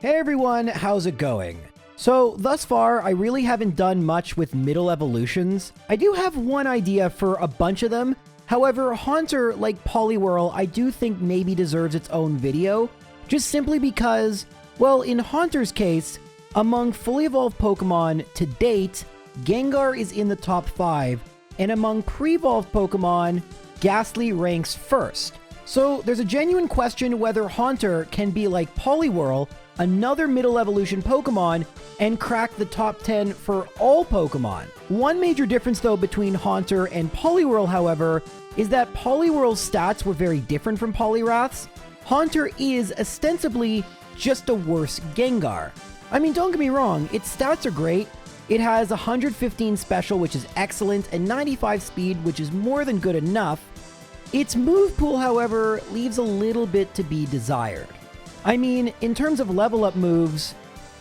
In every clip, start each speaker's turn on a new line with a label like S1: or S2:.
S1: Hey everyone, how's it going? So, thus far, I really haven't done much with middle evolutions. I do have one idea for a bunch of them. However, Haunter, like Poliwhirl, I do think maybe deserves its own video, just simply because, well, in Haunter's case, among fully evolved Pokemon to date, Gengar is in the top 5, and among pre-evolved Pokemon, Ghastly ranks first. So there's a genuine question whether Haunter can be like Poliwhirl, another middle evolution Pokemon, and crack the top 10 for all Pokemon. One major difference though between Haunter and Poliwhirl, however, is that Poliwhirl's stats were very different from Poliwrath's. Haunter is ostensibly just a worse Gengar. I mean, don't get me wrong, its stats are great. It has 115 special, which is excellent, and 95 speed, which is more than good enough. Its move pool, however, leaves a little bit to be desired. I mean, in terms of level up moves,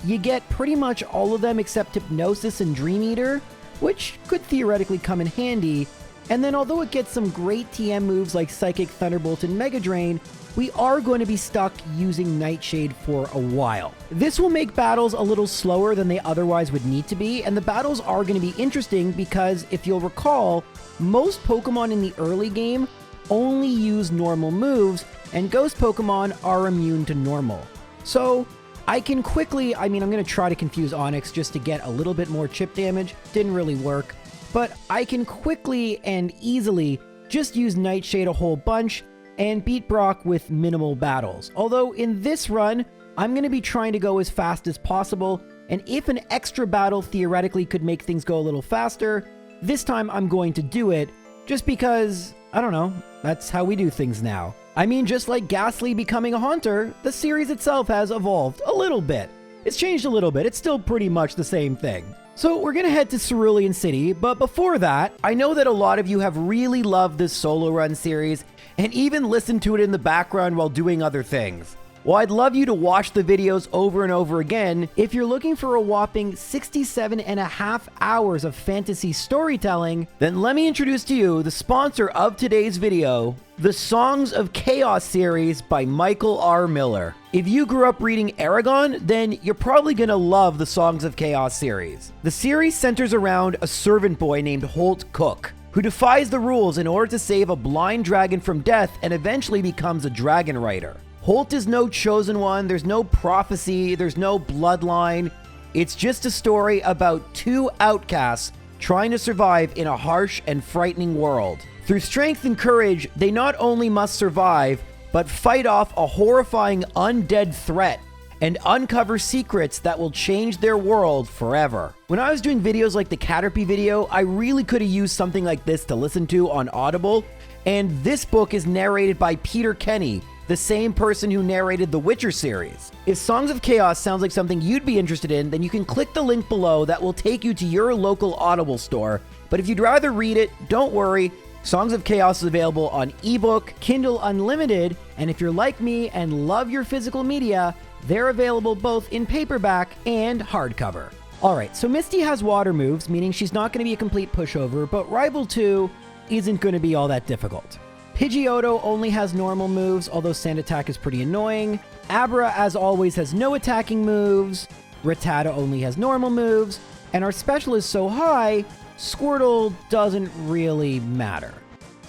S1: you get pretty much all of them except Hypnosis and Dream Eater, which could theoretically come in handy. And then although it gets some great TM moves like Psychic, Thunderbolt, and Mega Drain, we are going to be stuck using Nightshade for a while. This will make battles a little slower than they otherwise would need to be, and the battles are going to be interesting because, if you'll recall, most Pokemon in the early game only use normal moves, and Ghost Pokemon are immune to normal. So, I can quickly, I'm going to try to confuse Onix just to get a little bit more chip damage. Didn't really work. But I can quickly and easily just use Nightshade a whole bunch and beat Brock with minimal battles. Although in this run, I'm going to be trying to go as fast as possible, and if an extra battle theoretically could make things go a little faster, this time I'm going to do it, just because, I don't know, that's how we do things now. I mean, just like Ghastly becoming a Haunter, the series itself has evolved a little bit. It's changed a little bit, it's still pretty much the same thing. So we're gonna head to Cerulean City, but before that, I know that a lot of you have really loved this solo run series and even listened to it in the background while doing other things. Well, I'd love you to watch the videos over and over again if you're looking for a whopping 67.5 hours of fantasy storytelling. Then let me introduce to you the sponsor of today's video, the Songs of Chaos series by Michael R. Miller. If you grew up reading Aragon, then you're probably gonna love the Songs of Chaos series. The series centers around a servant boy named Holt Cook, who defies the rules in order to save a blind dragon from death and eventually becomes a dragon rider. Holt is no chosen one, there's no prophecy, there's no bloodline. It's just a story about two outcasts trying to survive in a harsh and frightening world. Through strength and courage, they not only must survive, but fight off a horrifying undead threat and uncover secrets that will change their world forever. When I was doing videos like the Caterpie video, I really could have used something like this to listen to on Audible, and this book is narrated by Peter Kenny, the same person who narrated the Witcher series. If Songs of Chaos sounds like something you'd be interested in, then you can click the link below that will take you to your local Audible store. But if you'd rather read it, don't worry. Songs of Chaos is available on ebook, Kindle Unlimited, and if you're like me and love your physical media, they're available both in paperback and hardcover. Alright, so Misty has water moves, meaning she's not going to be a complete pushover, but Rival 2 isn't going to be all that difficult. Pidgeotto only has normal moves, although Sand Attack is pretty annoying. Abra, as always, has no attacking moves. Rattata only has normal moves. And our special is so high, Squirtle doesn't really matter.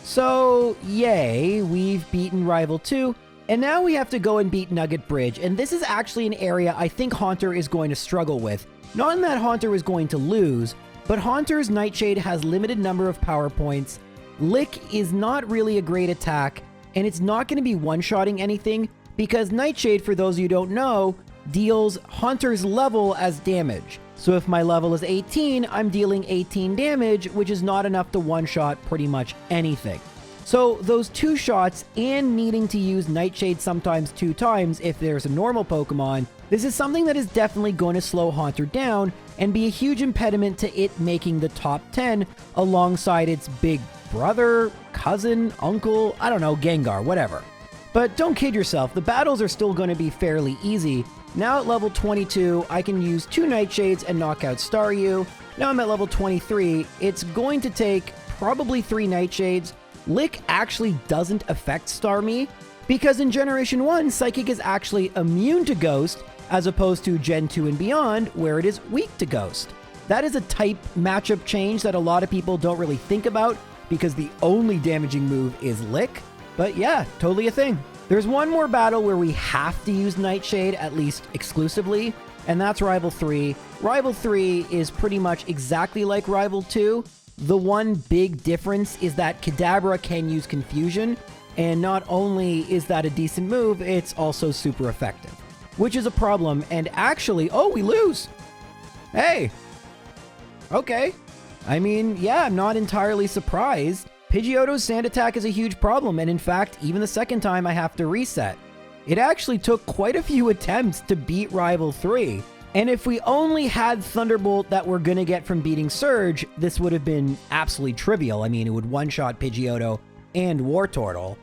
S1: So, yay, we've beaten Rival 2. And now we have to go and beat Nugget Bridge. And this is actually an area I think Haunter is going to struggle with. Not in that Haunter is going to lose, but Haunter's Nightshade has limited number of power points. Lick is not really a great attack, and it's not going to be one-shotting anything, because Nightshade, for those of you who don't know, deals Haunter's level as damage. So if my level is 18, I'm dealing 18 damage, which is not enough to one-shot pretty much anything. So those 2 shots and needing to use Nightshade sometimes 2 times if there's a normal Pokemon, this is something that is definitely going to slow Haunter down and be a huge impediment to it making the top 10 alongside its big brother, cousin, uncle, I don't know, Gengar, whatever. But don't kid yourself, the battles are still going to be fairly easy. Now at level 22, I can use 2 Nightshades and knock out Staryu. Now I'm at level 23, it's going to take probably 3 Nightshades. Lick actually doesn't affect Starmie, because in Generation 1, Psychic is actually immune to Ghost, as opposed to Gen 2 and beyond, where it is weak to Ghost. That is a type matchup change that a lot of people don't really think about because the only damaging move is Lick. But yeah, totally a thing. There's one more battle where we have to use Nightshade, at least exclusively, and that's Rival 3. Rival 3 is pretty much exactly like Rival 2. The one big difference is that Kadabra can use Confusion, and not only is that a decent move, it's also super effective. Which is a problem, and actually... Oh, we lose! Hey! Okay. I mean, yeah, I'm not entirely surprised. Pidgeotto's Sand Attack is a huge problem, and in fact, even the second time I have to reset. It actually took quite a few attempts to beat Rival 3. And if we only had Thunderbolt that we're gonna get from beating Surge, this would have been absolutely trivial. I mean, it would one-shot Pidgeotto and Wartortle.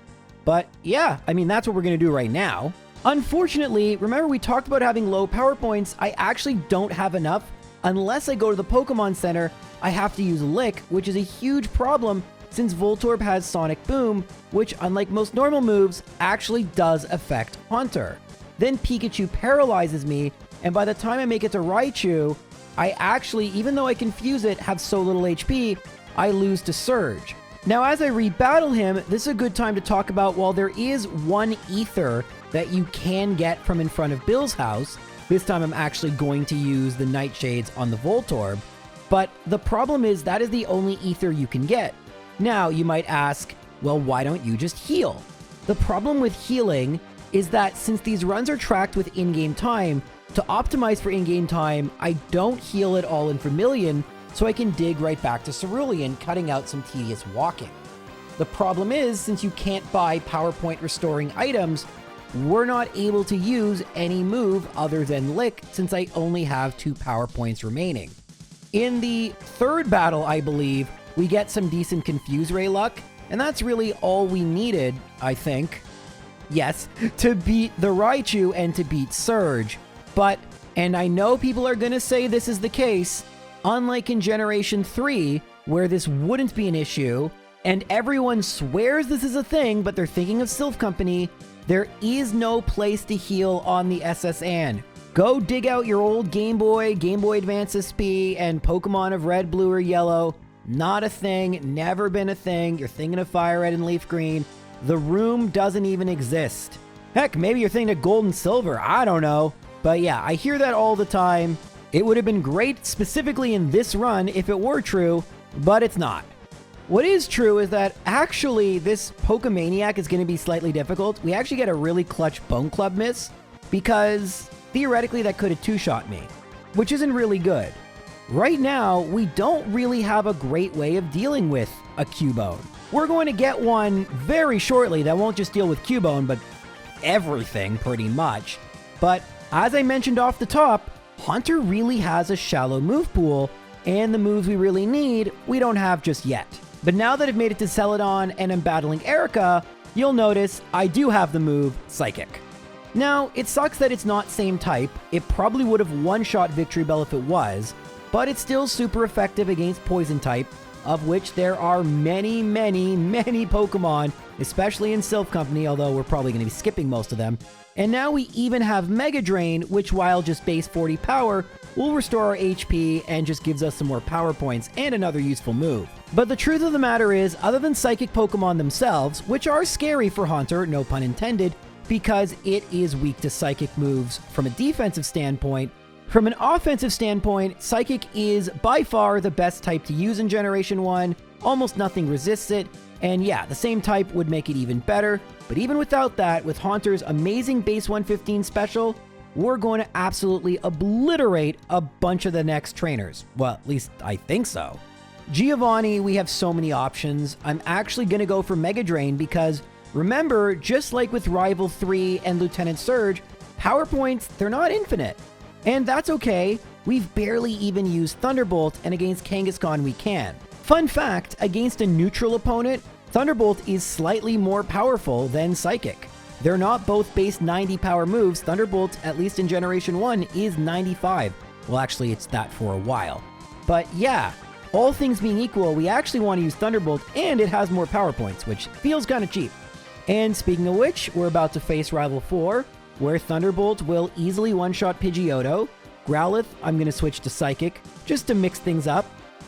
S1: But yeah, I mean, that's what we're gonna do right now. Unfortunately, remember we talked about having low power points. I actually don't have enough. Unless I go to the Pokemon Center, I have to use Lick, which is a huge problem since Voltorb has Sonic Boom, which, unlike most normal moves, actually does affect Haunter. Then Pikachu paralyzes me, and by the time I make it to Raichu, I actually, even though I confuse it, have so little HP, I lose to Surge. Now, as I rebattle him, this is a good time to talk about, while there is one Ether that you can get from in front of Bill's house, this time I'm actually going to use the Nightshades on the Voltorb, but the problem is that is the only Ether you can get. Now, you might ask, well, why don't you just heal? The problem with healing is that since these runs are tracked with in-game time, to optimize for in-game time, I don't heal at all in Vermilion, so I can dig right back to Cerulean, cutting out some tedious walking. The problem is, since you can't buy PowerPoint restoring items, we're not able to use any move other than Lick, since I only have 2 power points remaining. In the third battle, I believe, we get some decent Confuse Ray luck, and that's really all we needed, I think. Yes, to beat the Raichu and to beat Surge. But, and I know people are gonna say this is the case, unlike in Generation 3, where this wouldn't be an issue, and everyone swears this is a thing, but they're thinking of Sylph Company, there is no place to heal on the SSN. Go dig out your old Game Boy Advance SP, and Pokemon of Red, Blue, or Yellow. Not a thing, never been a thing. You're thinking of Fire Red and Leaf Green. The room doesn't even exist. Heck, maybe you're thinking of Gold and Silver, I don't know. But yeah, I hear that all the time. It would have been great specifically in this run if it were true, but it's not. What is true is that actually this Pokemaniac is going to be slightly difficult. We actually get a really clutch Bone Club miss because theoretically that could have two-shot me, which isn't really good. Right now, we don't really have a great way of dealing with a Cubone. We're going to get one very shortly that won't just deal with Cubone, but everything pretty much. But as I mentioned off the top, Haunter really has a shallow move pool, and the moves we really need, we don't have just yet. But now that I've made it to Celadon and I'm battling Erica, you'll notice I do have the move Psychic. Now, it sucks that it's not same type. It probably would have one-shot Victory Bell if it was, but it's still super effective against Poison type, of which there are many, many, many Pokemon, especially in Sylph Company, although we're probably going to be skipping most of them. And now we even have Mega Drain, which while just base 40 power, will restore our HP and just gives us some more power points and another useful move. But the truth of the matter is, other than Psychic Pokemon themselves, which are scary for Haunter, no pun intended, because it is weak to Psychic moves from a defensive standpoint, from an offensive standpoint, Psychic is by far the best type to use in Generation 1, almost nothing resists it, and yeah, the same type would make it even better, but even without that, with Haunter's amazing base 115 special, we're going to absolutely obliterate a bunch of the next trainers. Well, at least I think so. Giovanni, we have so many options. I'm actually going to go for Mega Drain because, remember, just like with Rival 3 and Lieutenant Surge, power points, they're not infinite. And that's okay, we've barely even used Thunderbolt, and against Kangaskhan we can. Fun fact, against a neutral opponent, Thunderbolt is slightly more powerful than Psychic. They're not both base 90 power moves. Thunderbolt, at least in Generation 1, is 95. Well, actually, it's that for a while. But yeah, all things being equal, we actually want to use Thunderbolt, and it has more power points, which feels kind of cheap. And speaking of which, we're about to face Rival 4, where Thunderbolt will easily one-shot Pidgeotto. Growlithe, I'm going to switch to Psychic, just to mix things up.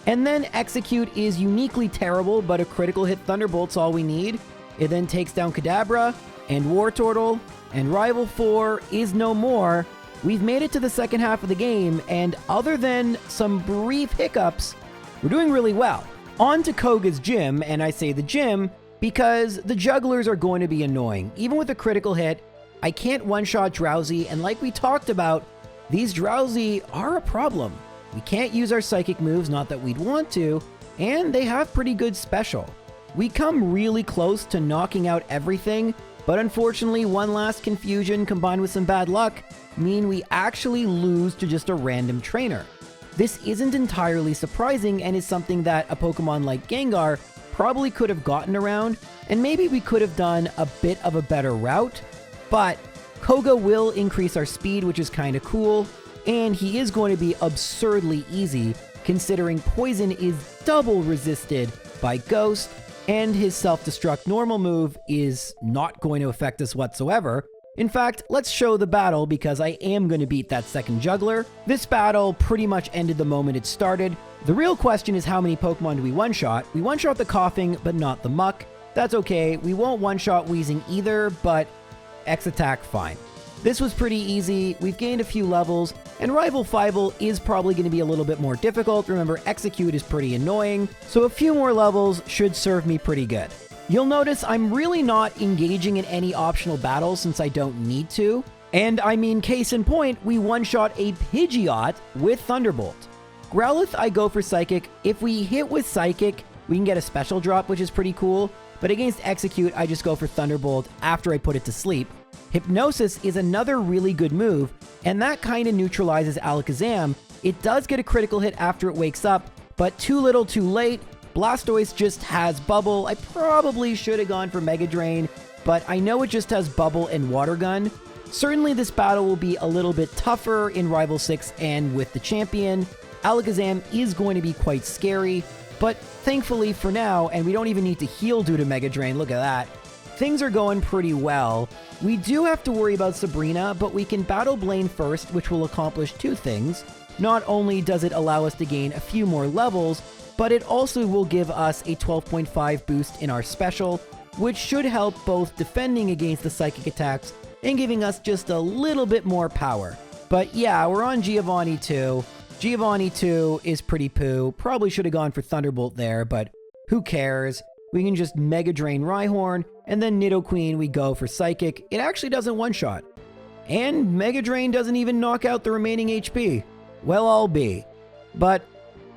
S1: And then Execute is uniquely terrible, but a critical hit Thunderbolt's all we need. It then takes down Kadabra and Wartortle, and Rival 4 is no more. We've made it to the second half of the game, and other than some brief hiccups, we're doing really well. On to Koga's gym, and I say the gym because the jugglers are going to be annoying. Even with a critical hit, I can't one-shot Drowsy, and like we talked about, these Drowsy are a problem. We can't use our psychic moves, not that we'd want to, and they have pretty good special. We come really close to knocking out everything, but unfortunately one last confusion combined with some bad luck mean we actually lose to just a random trainer. This isn't entirely surprising and is something that a Pokemon like Gengar probably could have gotten around, and maybe we could have done a bit of a better route, but Koga will increase our speed, which is kind of cool, and he is going to be absurdly easy considering Poison is double resisted by Ghost, and his self-destruct normal move is not going to affect us whatsoever. In fact, let's show the battle because I am going to beat that second juggler. This battle pretty much ended the moment it started. The real question is how many Pokemon do we one-shot? We one-shot the Coughing, but not the Muck. That's okay, we won't one-shot Wheezing either, but X-Attack fine. This was pretty easy, we've gained a few levels, and Rival Fivel is probably going to be a little bit more difficult. Remember, Execute is pretty annoying, so a few more levels should serve me pretty good. You'll notice I'm really not engaging in any optional battles since I don't need to. And I mean, case in point, we one-shot a Pidgeot with Thunderbolt. Growlithe, I go for Psychic. If we hit with Psychic, we can get a special drop, which is pretty cool. But against Execute, I just go for Thunderbolt after I put it to sleep. Hypnosis is another really good move, and that kind of neutralizes Alakazam. It does get a critical hit after it wakes up, but too little too late. Blastoise just has Bubble. I probably should have gone for Mega Drain, but I know it just has Bubble and Water Gun. Certainly this battle will be a little bit tougher in Rival 6 and with the champion. Alakazam is going to be quite scary, but thankfully for now, and we don't even need to heal due to Mega Drain, look at that. Things are going pretty well. We do have to worry about Sabrina, but we can battle Blaine first, which will accomplish two things. Not only does it allow us to gain a few more levels, but it also will give us a 12.5 boost in our special, which should help both defending against the psychic attacks and giving us just a little bit more power. But yeah, we're on Giovanni 2. Giovanni 2 is pretty poo. Probably should have gone for Thunderbolt there, but who cares? We can just Mega Drain Rhyhorn, and then Nidoqueen we go for Psychic. It actually doesn't one-shot. And Mega Drain doesn't even knock out the remaining HP. Well, I'll be. But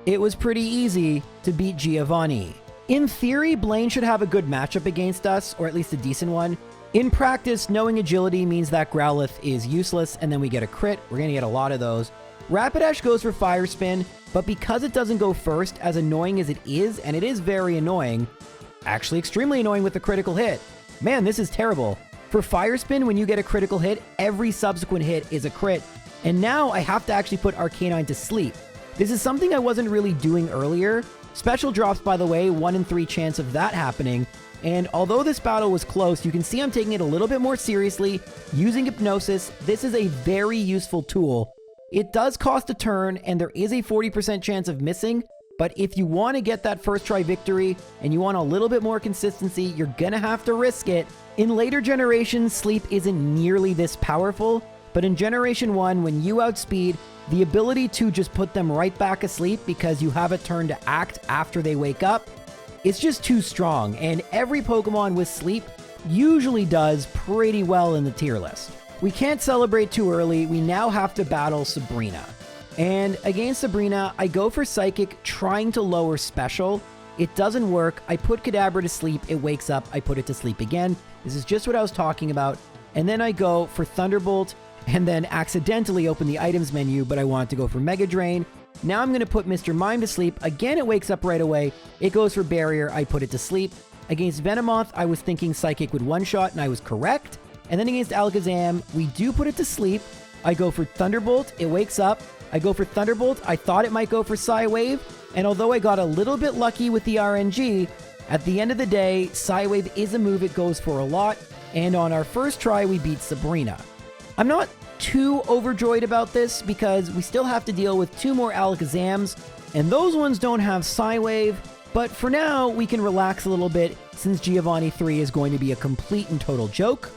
S1: it was pretty easy to beat Giovanni. In theory, Blaine should have a good matchup against us, or at least a decent one. In practice, knowing agility means that Growlithe is useless, and then we get a crit. We're going to get a lot of those. Rapidash goes for Fire Spin, but because it doesn't go first, as annoying as it is, and it is very annoying, actually extremely annoying with a critical hit. Man, this is terrible. For Fire Spin, when you get a critical hit, every subsequent hit is a crit, and now I have to actually put Arcanine to sleep. This is something I wasn't really doing earlier. Special drops, by the way, 1 in 3 chance of that happening. And although this battle was close, you can see I'm taking it a little bit more seriously. Using Hypnosis, this is a very useful tool. It does cost a turn, and there is a 40% chance of missing. But if you want to get that first try victory, and you want a little bit more consistency, you're gonna have to risk it. In later generations, Sleep isn't nearly this powerful. But in Generation 1, when you outspeed, the ability to just put them right back asleep because you have a turn to act after they wake up, it's just too strong, and every Pokemon with Sleep usually does pretty well in the tier list. We can't celebrate too early, we now have to battle Sabrina. And against Sabrina, I go for Psychic, trying to lower Special. It doesn't work, I put Kadabra to sleep, it wakes up, I put it to sleep again. This is just what I was talking about. And then I go for Thunderbolt, and then accidentally open the items menu, but I wanted to go for Mega Drain. Now I'm going to put Mr. Mime to sleep. Again, it wakes up right away. It goes for Barrier. I put it to sleep. Against Venomoth, I was thinking Psychic would one-shot, and I was correct. And then against Alakazam, we do put it to sleep. I go for Thunderbolt. It wakes up. I go for Thunderbolt. I thought it might go for Psywave. And although I got a little bit lucky with the RNG, at the end of the day, Psywave is a move it goes for a lot. And on our first try, we beat Sabrina. I'm not too overjoyed about this because we still have to deal with 2 more Alakazams, and those ones don't have Psywave, but for now, we can relax a little bit since Giovanni 3 is going to be a complete and total joke.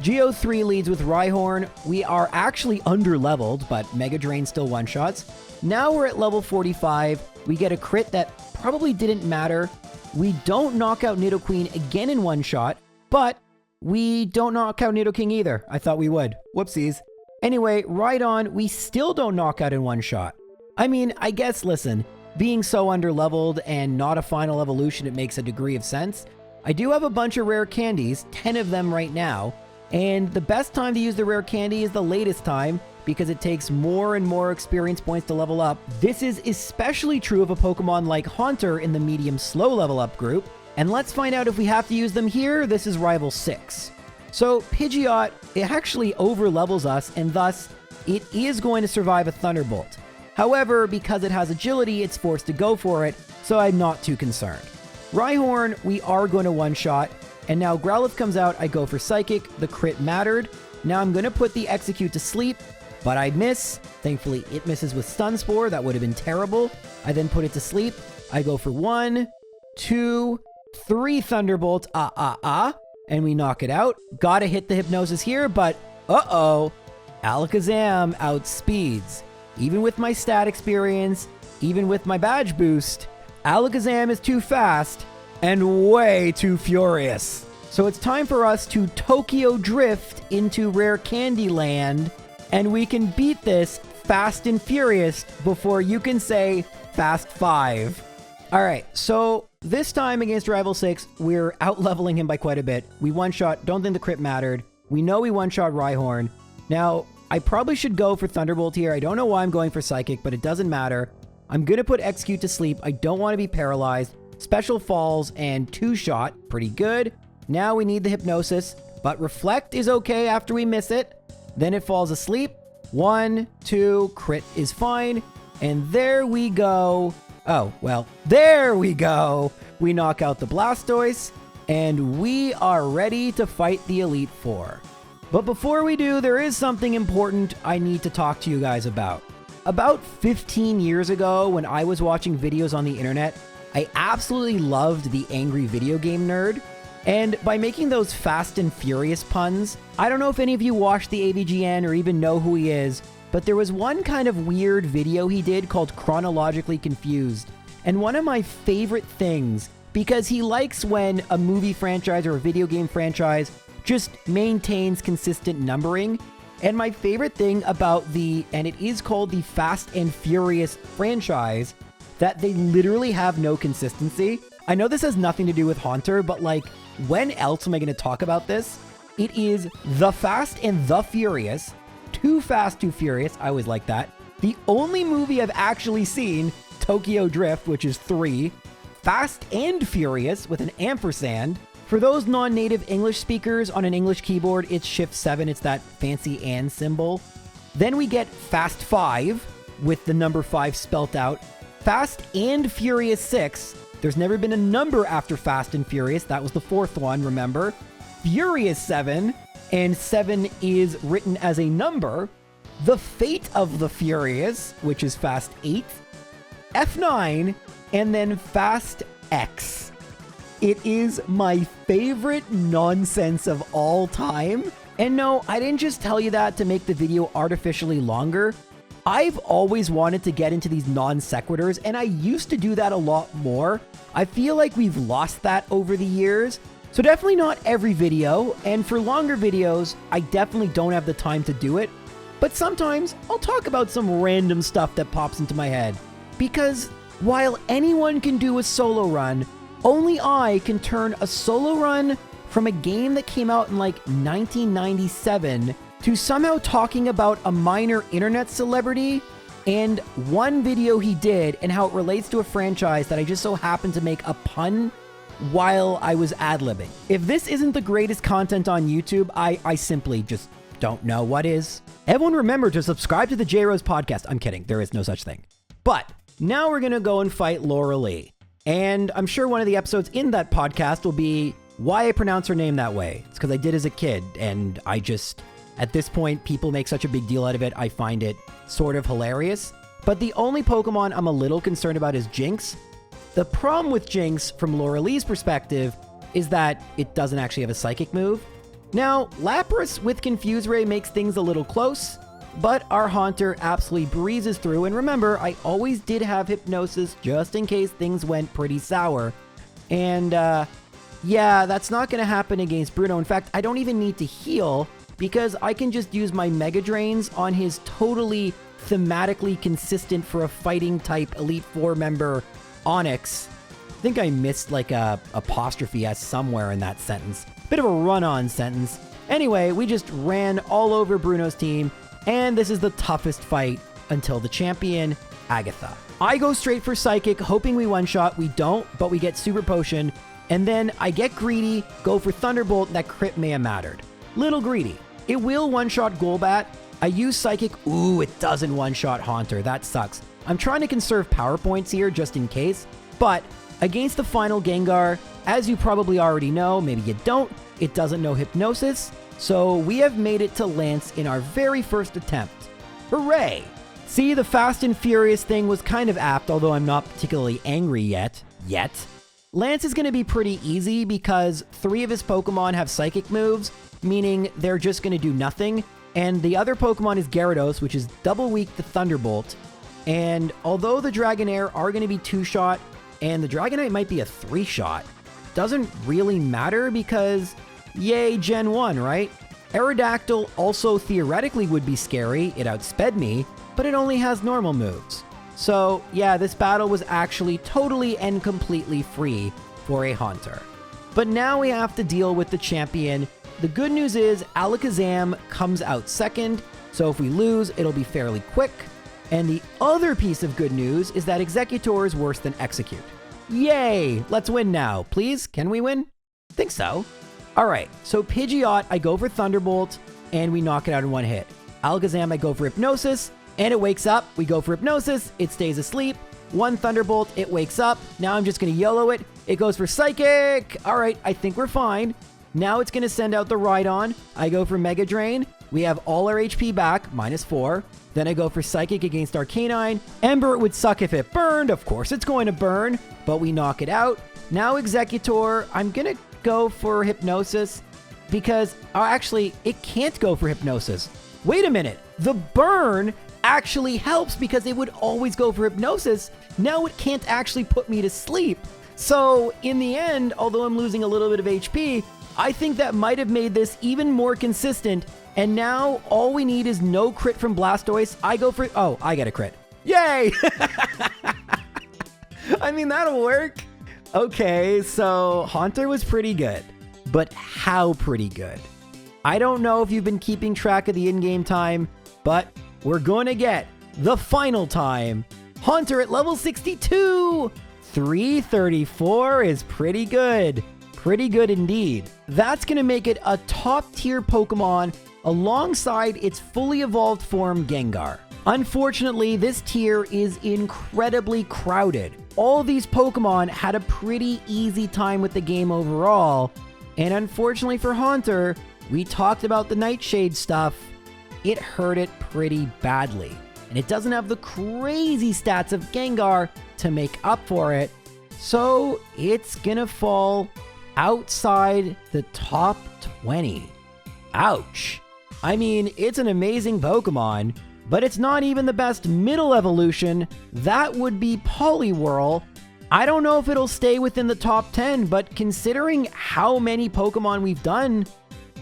S1: Geo 3 leads with Rhyhorn. We are actually under-leveled, but Mega Drain still one-shots. Now we're at level 45. We get a crit that probably didn't matter. We don't knock out Nidoqueen again in one shot, but we don't knock out Nidoking either. I thought we would. Whoopsies. Anyway, Rhydon, we still don't knock out in one shot. I mean, I guess, listen, being so under-leveled and not a final evolution, it makes a degree of sense. I do have a bunch of rare candies, 10 of them right now, and the best time to use the rare candy is the latest time, because it takes more and more experience points to level up. This is especially true of a Pokemon like Haunter in the medium slow level up group, and let's find out if we have to use them here. This is Rival 6. So Pidgeot, it actually over-levels us, and thus it is going to survive a Thunderbolt. However, because it has agility, it's forced to go for it, so I'm not too concerned. Rhyhorn, we are going to one-shot, and now Growlithe comes out, I go for Psychic, the crit mattered. Now I'm going to put the Execute to sleep, but I miss. Thankfully, it misses with Stun Spore, that would have been terrible. I then put it to sleep, I go for 1, 2, 3 Thunderbolts, and we knock it out. Gotta hit the Hypnosis here, but uh-oh, Alakazam outspeeds. Even with my stat experience, even with my badge boost, Alakazam is too fast and way too furious. So it's time for us to Tokyo Drift into Rare Candy Land, and we can beat this fast and furious before you can say Fast 5. Alright, so this time against Rival 6, we're out-leveling him by quite a bit. We one-shot, don't think the crit mattered. We know we one-shot Rhyhorn. Now, I probably should go for Thunderbolt here. I don't know why I'm going for Psychic, but it doesn't matter. I'm going to put Execute to sleep. I don't want to be paralyzed. Special Falls and 2-shot. Pretty good. Now we need the Hypnosis, but Reflect is okay after we miss it. Then it falls asleep. 1, 2, crit is fine. And there we go. Oh, well, there we go. We knock out the Blastoise, and we are ready to fight the Elite Four. But before we do, there is something important I need to talk to you guys about. About 15 years ago, when I was watching videos on the internet, I absolutely loved the Angry Video Game Nerd. And by making those Fast and Furious puns, I don't know if any of you watched the AVGN or even know who he is, but there was one kind of weird video he did called Chronologically Confused. And one of my favorite things, because he likes when a movie franchise or a video game franchise just maintains consistent numbering. And my favorite thing about and it is called the Fast and Furious franchise, that they literally have no consistency. I know this has nothing to do with Haunter, but like, when else am I going to talk about this? It is The Fast and the Furious, Too Fast, Too Furious, I always like that. The only movie I've actually seen, Tokyo Drift, which is 3, Fast and Furious with an ampersand. For those non-native English speakers on an English keyboard, it's Shift 7, it's that fancy and symbol. Then we get Fast 5 with the number 5 spelt out. Fast and Furious 6. There's never been a number after Fast and Furious. That was the 4th one, remember? Furious 7, and 7 is written as a number. The Fate of the Furious, which is Fast 8. F9, and then Fast X. It is my favorite nonsense of all time. And no, I didn't just tell you that to make the video artificially longer. I've always wanted to get into these non sequiturs, and I used to do that a lot more. I feel like we've lost that over the years. So definitely not every video, and for longer videos, I definitely don't have the time to do it. But sometimes I'll talk about some random stuff that pops into my head. Because while anyone can do a solo run, only I can turn a solo run from a game that came out in like 1997 to somehow talking about a minor internet celebrity and one video he did and how it relates to a franchise that I just so happened to make a pun while I was ad-libbing. If this isn't the greatest content on YouTube, I simply just don't know what is. Everyone remember to subscribe to the J-Rose podcast. I'm kidding, there is no such thing. But now we're gonna go and fight Laura Lee. And I'm sure one of the episodes in that podcast will be why I pronounce her name that way. It's because I did as a kid, and I just At this point, people make such a big deal out of it, I find it sort of hilarious. But the only Pokemon I'm a little concerned about is Jinx. The problem with Jinx, from Laura Lee's perspective, is that it doesn't actually have a Psychic move. Now, Lapras with Confuse Ray makes things a little close, but our Haunter absolutely breezes through. And remember, I always did have Hypnosis just in case things went pretty sour. And yeah, that's not going to happen against Bruno. In fact, I don't even need to heal because I can just use my Mega Drains on his totally thematically consistent for a fighting type Elite Four member, Onyx. I think I missed like a apostrophe S somewhere in that sentence. Bit of a run-on sentence. Anyway, we just ran all over Bruno's team, and this is the toughest fight until the champion, Agatha. I go straight for Psychic, hoping we one-shot. We don't, but we get Super Potion, and then I get greedy, go for Thunderbolt. That crit may have mattered. Little greedy. It will one-shot Golbat. I use Psychic. Ooh, it doesn't one-shot Haunter. That sucks. I'm trying to conserve power points here just in case, but against the final Gengar, as you probably already know, maybe you don't, it doesn't know Hypnosis, so we have made it to Lance in our very first attempt. Hooray! See, the Fast and Furious thing was kind of apt, although I'm not particularly angry yet. Lance is going to be pretty easy because 3 of his Pokemon have Psychic moves, meaning they're just going to do nothing, and the other Pokemon is Gyarados, which is double weak to Thunderbolt, and although the Dragonair are going to be 2-shot, and the Dragonite might be a 3-shot, doesn't really matter because, yay, Gen 1, right? Aerodactyl also theoretically would be scary, it outsped me, but it only has normal moves. So yeah, this battle was actually totally and completely free for a Haunter. But now we have to deal with the champion. The good news is Alakazam comes out second, so if we lose, it'll be fairly quick. And the other piece of good news is that Executor is worse than Execute. Yay! Let's win now. Please, can we win? Think so. Alright, so Pidgeot, I go for Thunderbolt, and we knock it out in one hit. Alakazam, I go for Hypnosis, and it wakes up. We go for Hypnosis, it stays asleep. One Thunderbolt, it wakes up. Now I'm just going to YOLO it. It goes for Psychic. Alright, I think we're fine. Now it's going to send out the Rhydon. I go for Mega Drain. We have all our HP back, -4. Then I go for Psychic against Arcanine. Ember, it would suck if it burned. Of course it's going to burn, but we knock it out. Now Executor, I'm going to go for Hypnosis because, actually, it can't go for Hypnosis. Wait a minute. The burn actually helps because it would always go for Hypnosis. Now it can't actually put me to sleep. So in the end, although I'm losing a little bit of HP, I think that might have made this even more consistent. And now all we need is no crit from Blastoise. I go for... Oh, I get a crit. Yay! I mean, that'll work. Okay, so Haunter was pretty good. But how pretty good? I don't know if you've been keeping track of the in-game time, but we're going to get the final time. Haunter at level 62! 334 is pretty good. Pretty good indeed. That's going to make it a top-tier Pokemon alongside its fully evolved form Gengar. Unfortunately, this tier is incredibly crowded. All these Pokemon had a pretty easy time with the game overall, and unfortunately for Haunter, we talked about the Nightshade stuff. It hurt it pretty badly, and it doesn't have the crazy stats of Gengar to make up for it, so it's gonna fall outside the top 20. Ouch. I mean, it's an amazing Pokemon, but it's not even the best middle evolution. That would be Poliwhirl. I don't know if it'll stay within the top 10, but considering how many Pokemon we've done,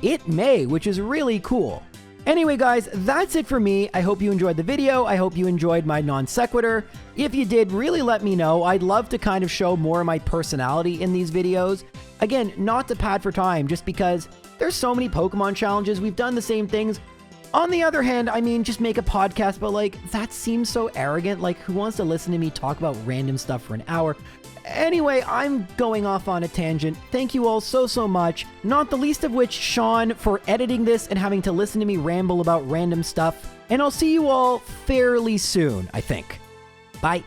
S1: it may, which is really cool. Anyway, guys, that's it for me. I hope you enjoyed the video. I hope you enjoyed my non sequitur. If you did, really let me know. I'd love to kind of show more of my personality in these videos. Again, not to pad for time, just because there's so many Pokemon challenges. We've done the same things. On the other hand, I mean, just make a podcast, but like, that seems so arrogant. Like, who wants to listen to me talk about random stuff for an hour? Anyway, I'm going off on a tangent. Thank you all so much. Not the least of which Sean for editing this and having to listen to me ramble about random stuff. And I'll see you all fairly soon, I think. Bye.